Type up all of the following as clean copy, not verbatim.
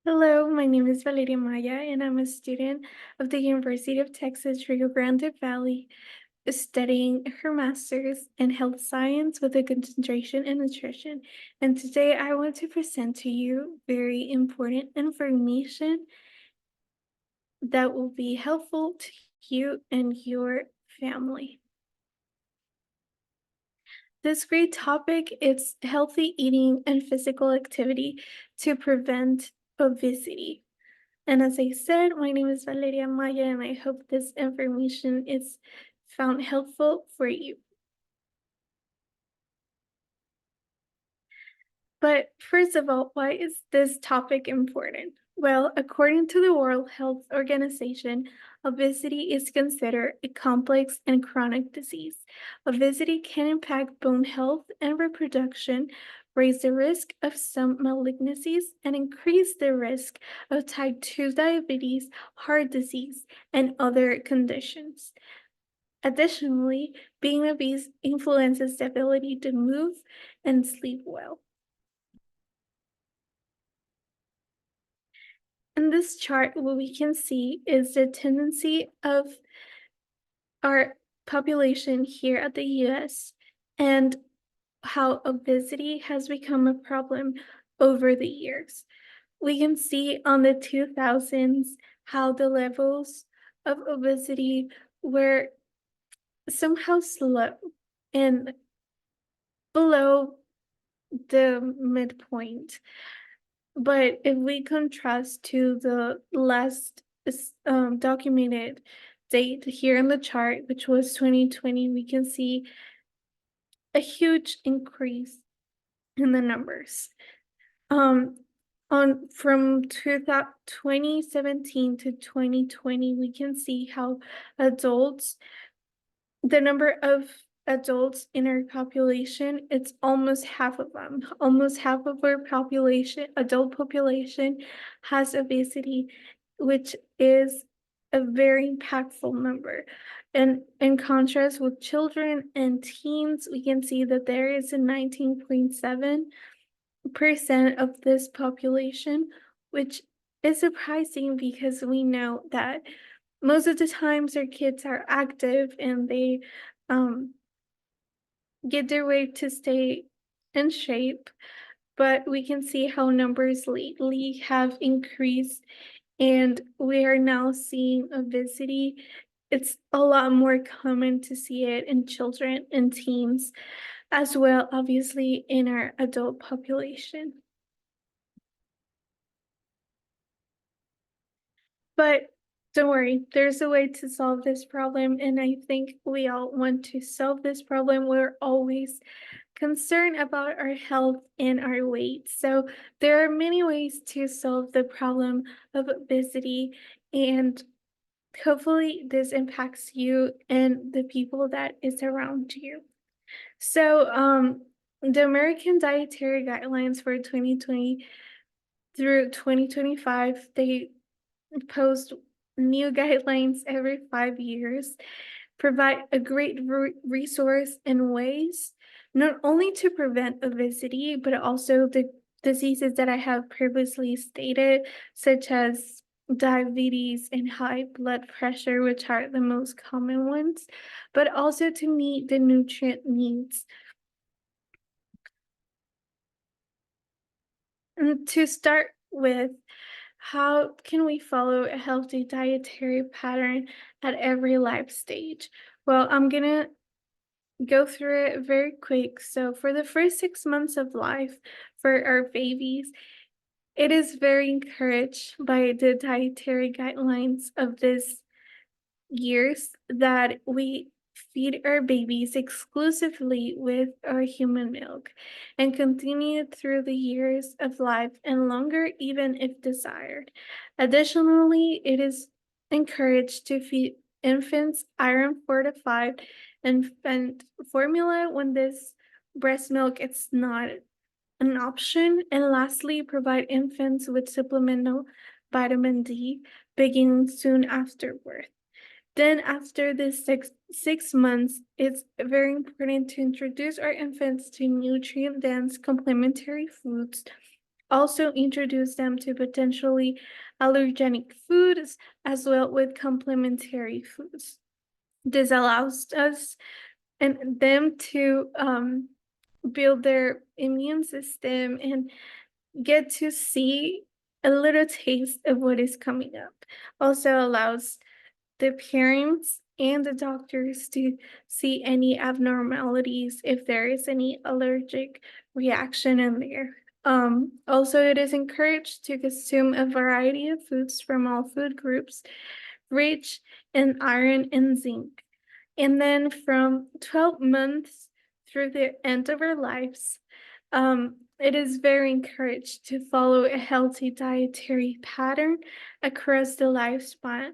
Hello, my name is Valeria Maya, and I'm a student of the University of Texas, Rio Grande Valley, studying her master's in health science with a concentration in nutrition. And today I want to present to you very important information that will be helpful to you and your family. This great topic is healthy eating and physical activity to prevent obesity. And as I said, my name is Valeria Maya, and I hope this information is found helpful for you. But first of all, why is this topic important? Well, according to the World Health Organization, obesity is considered a complex and chronic disease. Obesity can impact bone health and reproduction, raise the risk of some malignancies, and increase the risk of type 2 diabetes, heart disease, and other conditions. Additionally, being obese influences the ability to move and sleep well. In this chart, what we can see is the tendency of our population here at the US and how obesity has become a problem over the years. We can see on the 2000s how the levels of obesity were somehow slow and below the midpoint. But if we contrast to the last documented date here in the chart, which was 2020, we can see a huge increase in the numbers. Um, on from 2017 to 2020, we can see how adults the number of adults in our population, it's almost half of them. Almost half of our population, adult population, has obesity, which is a very impactful number. And in contrast with children and teens, we can see that there is a 19.7% of this population, which is surprising because we know that most of the times our kids are active and they um, get their way to stay in shape, but we can see how numbers lately have increased and we are now seeing obesity. It's a lot more common to see it in children and teens as well, obviously, in our adult population. But don't worry, there's a way to solve this problem, and I think we all want to solve this problem. We're always concerned about our health and our weight. So there are many ways to solve the problem of obesity, and hopefully this impacts you and the people that is around you. So the American Dietary Guidelines for 2020 through 2025, they post new guidelines every 5 years, provide a great resource and ways not only to prevent obesity, but also the diseases that I have previously stated, such as diabetes and high blood pressure, which are the most common ones, but also to meet the nutrient needs. And to start with, how can we follow a healthy dietary pattern at every life stage? Well, I'm gonna go through it very quick. So, for the first 6 months of life for our babies, it is very encouraged by the dietary guidelines of this years that we feed our babies exclusively with our human milk and continue through the years of life and longer, even if desired. Additionally, it is encouraged to feed infants iron fortified infant formula when this breast milk is not an option. And lastly, provide infants with supplemental vitamin D beginning soon after birth. Then after the six months, it's very important to introduce our infants to nutrient-dense complementary foods Also introduce them to potentially allergenic foods as well with complementary foods. This allows us and them to build their immune system and get to see a little taste of what is coming up. Also allows the parents and the doctors to see any abnormalities if there is any allergic reaction in there. Also, it is encouraged to consume a variety of foods from all food groups rich in iron and zinc. And then from 12 months through the end of our lives, it is very encouraged to follow a healthy dietary pattern across the lifespan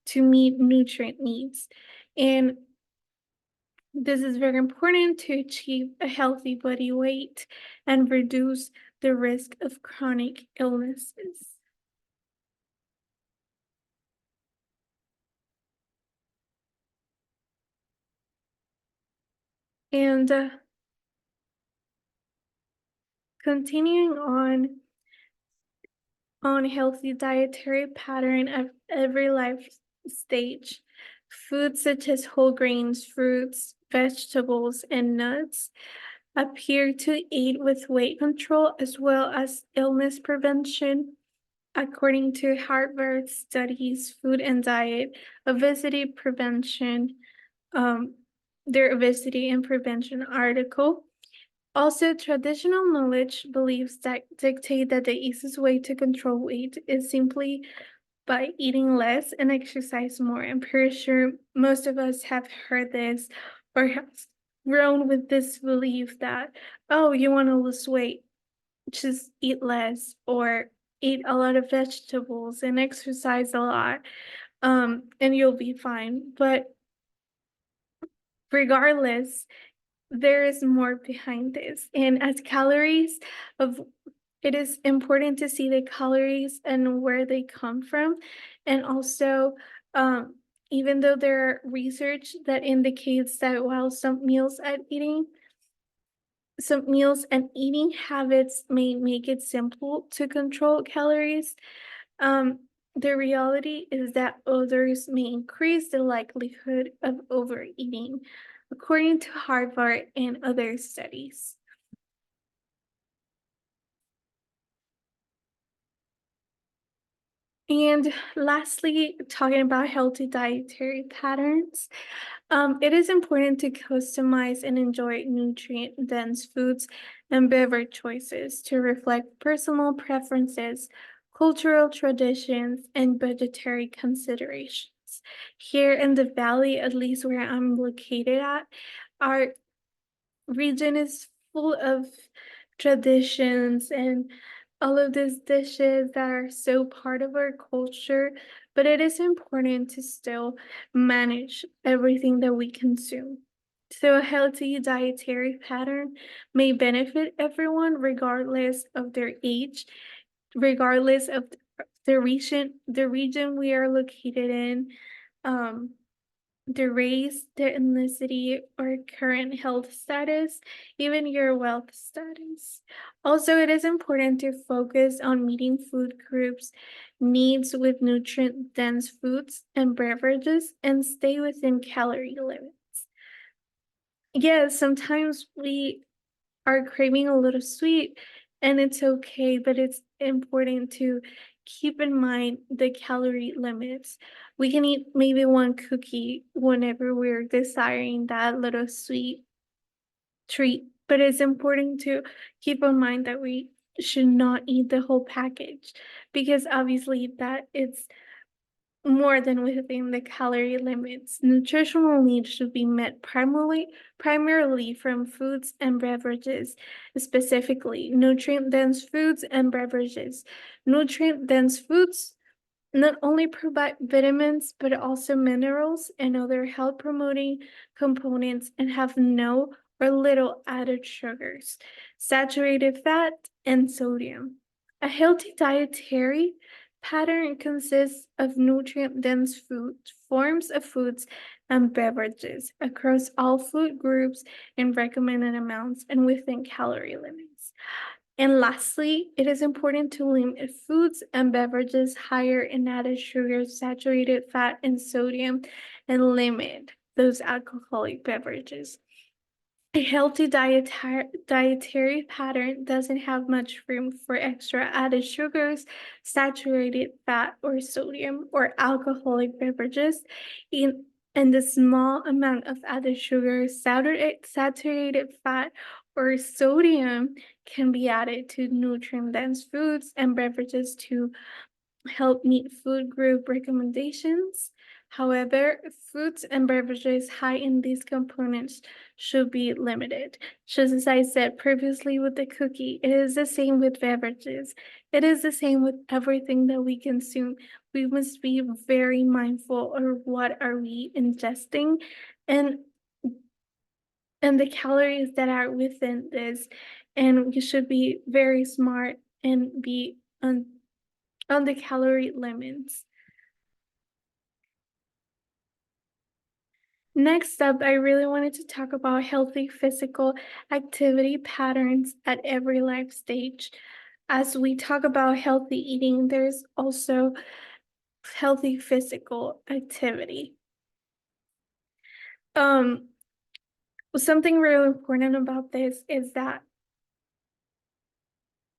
to meet nutrient needs. And this is very important to achieve a healthy body weight and reduce the risk of chronic illnesses. And continuing on healthy dietary pattern of every life stage, foods such as whole grains, fruits, vegetables, and nuts appear to aid with weight control as well as illness prevention. According to Harvard Studies Food and Diet, obesity prevention, um, their obesity and prevention article. Also, traditional knowledge beliefs that dictate that the easiest way to control weight is simply by eating less and exercise more. I'm pretty sure most of us have heard this or have grown with this belief that, oh, you want to lose weight, just eat less or eat a lot of vegetables and exercise a lot, and you'll be fine. But regardless, there is more behind this. And as calories of it is important to see the calories and where they come from. And also, even though there are research that indicates that while some meals and eating habits may make it simple to control calories, um, the reality is that others may increase the likelihood of overeating, according to Harvard and other studies. And lastly, talking about healthy dietary patterns, it is important to customize and enjoy nutrient dense foods and beverage choices to reflect personal preferences, cultural traditions, and budgetary considerations. Here in the valley, at least where I'm located at, our region is full of traditions and all of these dishes that are so part of our culture, but it is important to still manage everything that we consume. So, a healthy dietary pattern may benefit everyone regardless of their age, regardless of the region we are located in. Um, the race, the ethnicity, or current health status, even your wealth status. Also, it is important to focus on meeting food groups' needs with nutrient dense foods and beverages and stay within calorie limits. Yes, sometimes we are craving a little sweet and it's okay, but it's important to keep in mind the calorie limits. We can eat maybe one cookie whenever we're desiring that little sweet treat, but it's important to keep in mind that we should not eat the whole package because obviously that is more than within the calorie limits. Nutritional needs should be met primarily from foods and beverages, specifically nutrient dense foods and beverages. Nutrient dense foods not only provide vitamins but also minerals and other health promoting components and have no or little added sugars, saturated fat, and sodium. A healthy dietary pattern consists of nutrient dense food forms of foods and beverages across all food groups in recommended amounts and within calorie limits. And lastly, it is important to limit foods and beverages higher in added sugar, saturated fat, and sodium, and limit those alcoholic beverages. A healthy dietary pattern doesn't have much room for extra added sugars, saturated fat, or sodium, or alcoholic beverages. In and the small amount of added sugar, saturated fat, or sodium can be added to nutrient dense foods and beverages to help meet food group recommendations. However, foods and beverages high in these components should be limited. Just as I said previously with the cookie, it is the same with beverages. It is the same with everything that we consume. We must be very mindful of what are we ingesting and and the calories that are within this. And we should be very smart and be on the calorie limits. Next up, I really wanted to talk about healthy physical activity patterns at every life stage. As we talk about healthy eating, there's also healthy physical activity. Um, Something really important about this is that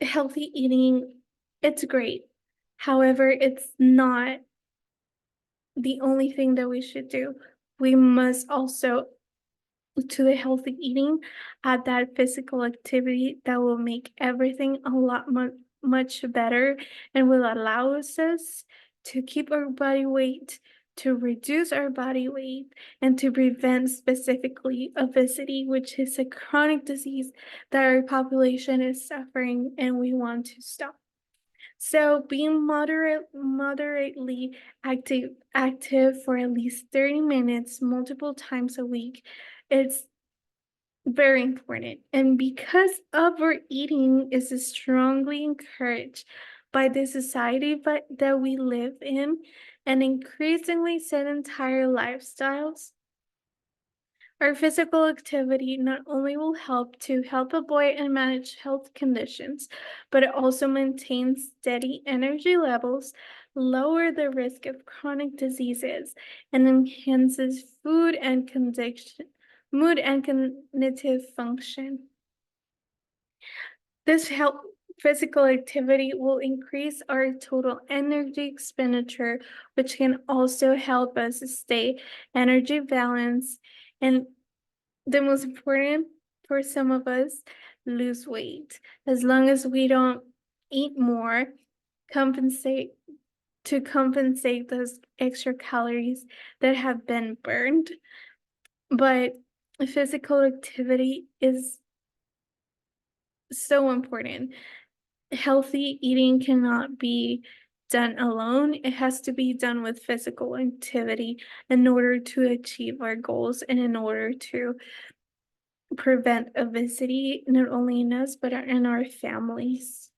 healthy eating, it's great. However, it's not the only thing that we should do. We must also to the healthy eating, add that physical activity that will make everything a lot much better and will allow us to keep our body weight, to reduce our body weight, and to prevent specifically obesity, which is a chronic disease that our population is suffering and we want to stop. So being moderately active for at least 30 minutes multiple times a week, it's very important. And because overeating is strongly encouraged by the society that we live in and increasingly sedentary lifestyles, our physical activity not only will help avoid and manage health conditions, but it also maintains steady energy levels, lower the risk of chronic diseases, and enhances mood and cognitive function. This help physical activity will increase our total energy expenditure, which can also help us stay energy balanced and the most important for some of us, lose weight. As long as we don't eat more, compensate compensate those extra calories that have been burned. But physical activity is so important. Healthy eating cannot be done alone. It has to be done with physical activity in order to achieve our goals and in order to prevent obesity, not only in us, but in our families.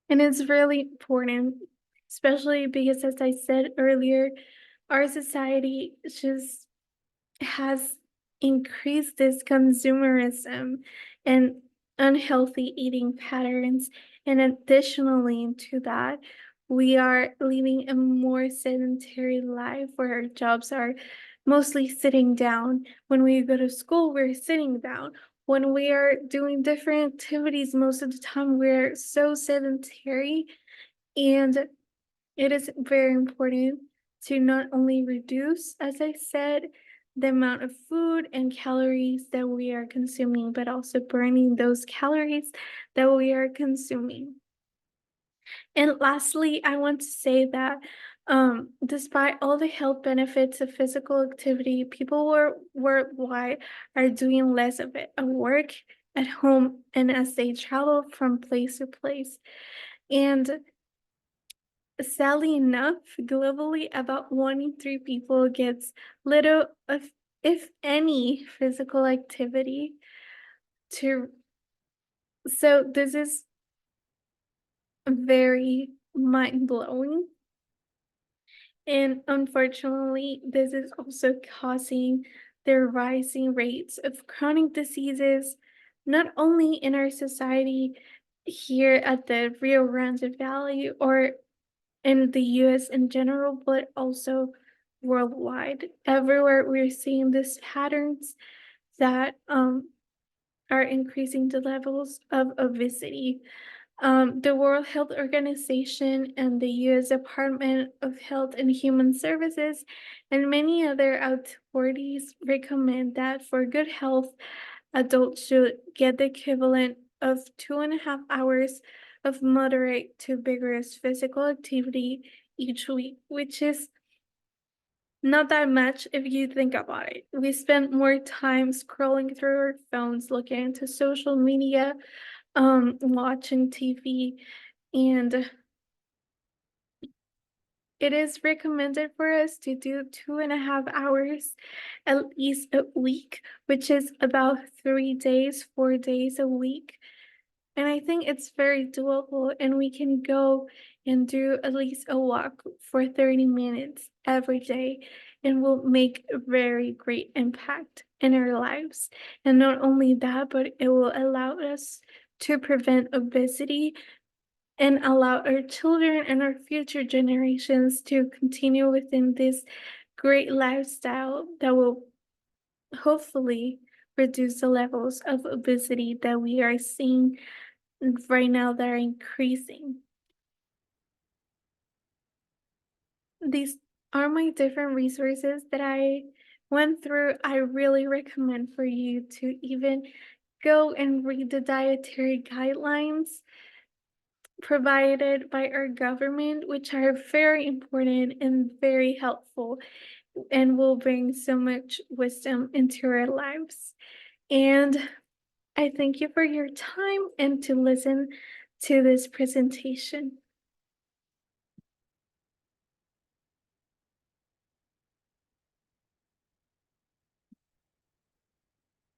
And it's really important, especially because, as I said earlier, our society just has increased this consumerism and unhealthy eating patterns. And additionally to that, we are living a more sedentary life where our jobs are mostly sitting down. When we go to school, we're sitting down. When we are doing different activities, most of the time we're so sedentary. And it is very important to not only reduce, as I said, the amount of food and calories that we are consuming, but also burning those calories that we are consuming. And lastly, I want to say that despite all the health benefits of physical activity, people worldwide are doing less of it at work, at home, and as they travel from place to place. And sadly enough, globally, about 1 in 3 people gets little, if any, physical activity. To so this is very mind blowing, and unfortunately, this is also causing the rising rates of chronic diseases, not only in our society here at the Rio Grande Valley or in the US in general, but also worldwide. Everywhere we're seeing these patterns that are increasing the levels of obesity. The World Health Organization and the US Department of Health and Human Services and many other authorities recommend that for good health, adults should get the equivalent of 2.5 hours of moderate to vigorous physical activity each week, which is not that much if you think about it. We spend more time scrolling through our phones, looking into social media, watching TV, and it is recommended for us to do 2.5 hours at least a week, which is about 3 days, 4 days a week. And I think it's very doable, and we can go and do at least a walk for 30 minutes every day, and will make a very great impact in our lives. And not only that, but it will allow us to prevent obesity and allow our children and our future generations to continue within this great lifestyle that will hopefully reduce the levels of obesity that we are seeing right now that are increasing. These are my different resources that I went through. I really recommend for you to even go and read the dietary guidelines provided by our government, which are very important and very helpful and will bring so much wisdom into our lives. And I thank you for your time and to listen to this presentation.